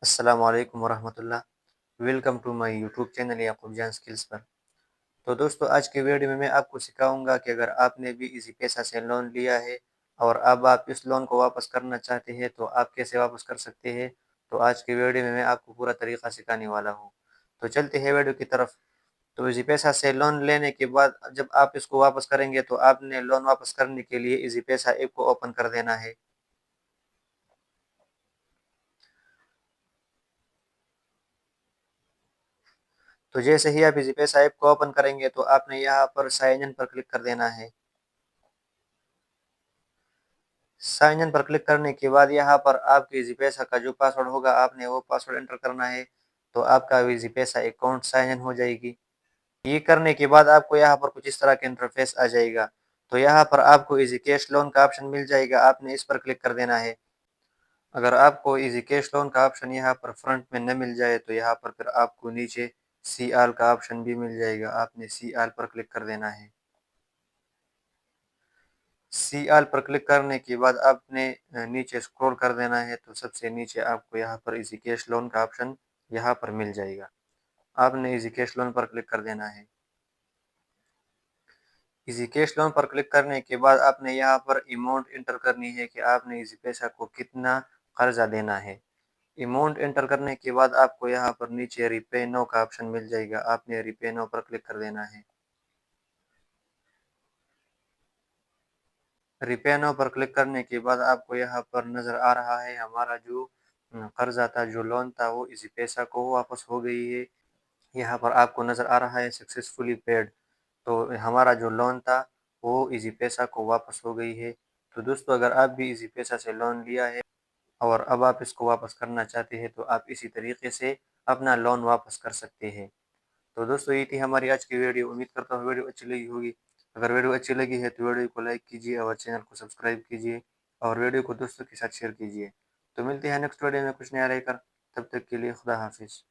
السلام علیکم ورحمۃ اللہ۔ Welcome to my YouTube channel Yaqoob Jan skills پر۔ تو دوستو، آج کی ویڈیو میں آپ کو سکھاؤں گا کہ اگر آپ نے بھی ایزی پیسہ سے لون لیا ہے اور اب آپ اس لون کو واپس کرنا چاہتے ہیں تو آپ کیسے واپس کر سکتے ہیں۔ تو آج کی ویڈیو میں آپ کو پورا طریقہ سکھانے والا ہوں، تو چلتے ہیں ویڈیو کی طرف۔ تو ایزی پیسہ سے لون لینے کے بعد جب آپ اس کو واپس کریں گے تو آپ نے لون واپس کرنے کے لیے ایزی پیسہ ایپ کو اوپن کر دینا ہے۔ تو جیسے ہی آپ ایزی پیسہ ایپ کو اوپن کریں گے تو آپ نے یہاں پر سائن ان پر کلک کر دینا ہے۔ سائن ان پر کلک کرنے کے بعد یہاں پر آپ کے ایزی پیسہ کا جو پاسورڈ ہوگا آپ نے وہ پاسورڈ انٹر کرنا ہے، تو آپ کا ایزی پیسہ اکاؤنٹ سائن ان ہو جائے گی۔ یہ کرنے کے بعد آپ کو یہاں پر کچھ اس طرح کا انٹرفیس آ جائے گا، تو یہاں پر آپ کو ایزی کیش لون کا آپشن مل جائے گا، آپ نے اس پر کلک کر دینا ہے۔ اگر آپ کو ایزی کیش لون کا آپشن یہاں پر فرنٹ میں نہ مل جائے تو یہاں پر پھر آپ کو نیچے سی آل کا آپشن بھی مل جائے گا، آپ نے سی آل پر کلک کر دینا ہے۔ سی آل پر کلک کرنے کے بعد آپ نے نیچے اسکرول کر دینا ہے، تو سب سے نیچے آپ کو یہاں پر ایزی کیش لون کا آپشن یہاں پر مل جائے گا، آپ نے ایزی کیش لون پر کلک کر دینا ہے۔ ایزی کیش لون پر کلک کرنے کے بعد آپ نے یہاں پر اماؤنٹ انٹر کرنی ہے کہ آپ نے ایزی پیسہ کو کتنا قرضہ دینا ہے۔ اماؤنٹ انٹر کرنے کے بعد آپ کو یہاں پر نیچے ریپے نو کا آپشن مل جائے گا، آپ نے ریپے نو پر کلک کر دینا ہے۔ ریپے نو پر کلک کرنے کے بعد آپ کو یہاں پر نظر آ رہا ہے ہمارا جو قرضہ تھا، جو لون تھا، وہ ایزی پیسہ کو واپس ہو گئی ہے۔ یہاں پر آپ کو نظر آ رہا ہے سکسیسفلی پیڈ، تو ہمارا جو لون تھا وہ ایزی پیسہ کو واپس ہو گئی ہے۔ تو دوستو، اگر آپ بھی ایزی پیسہ سے لون لیا ہے اور اب آپ اس کو واپس کرنا چاہتے ہیں تو آپ اسی طریقے سے اپنا لون واپس کر سکتے ہیں۔ تو دوستو، یہ تھی ہماری آج کی ویڈیو، امید کرتا ہوں ویڈیو اچھی لگی ہوگی۔ اگر ویڈیو اچھی لگی ہے تو ویڈیو کو لائک کیجیے اور چینل کو سبسکرائب کیجیے اور ویڈیو کو دوستوں کے ساتھ شیئر کیجیے۔ تو ملتے ہیں نیکسٹ ویڈیو میں کچھ نیا لے کر، تب تک کے لیے خدا حافظ۔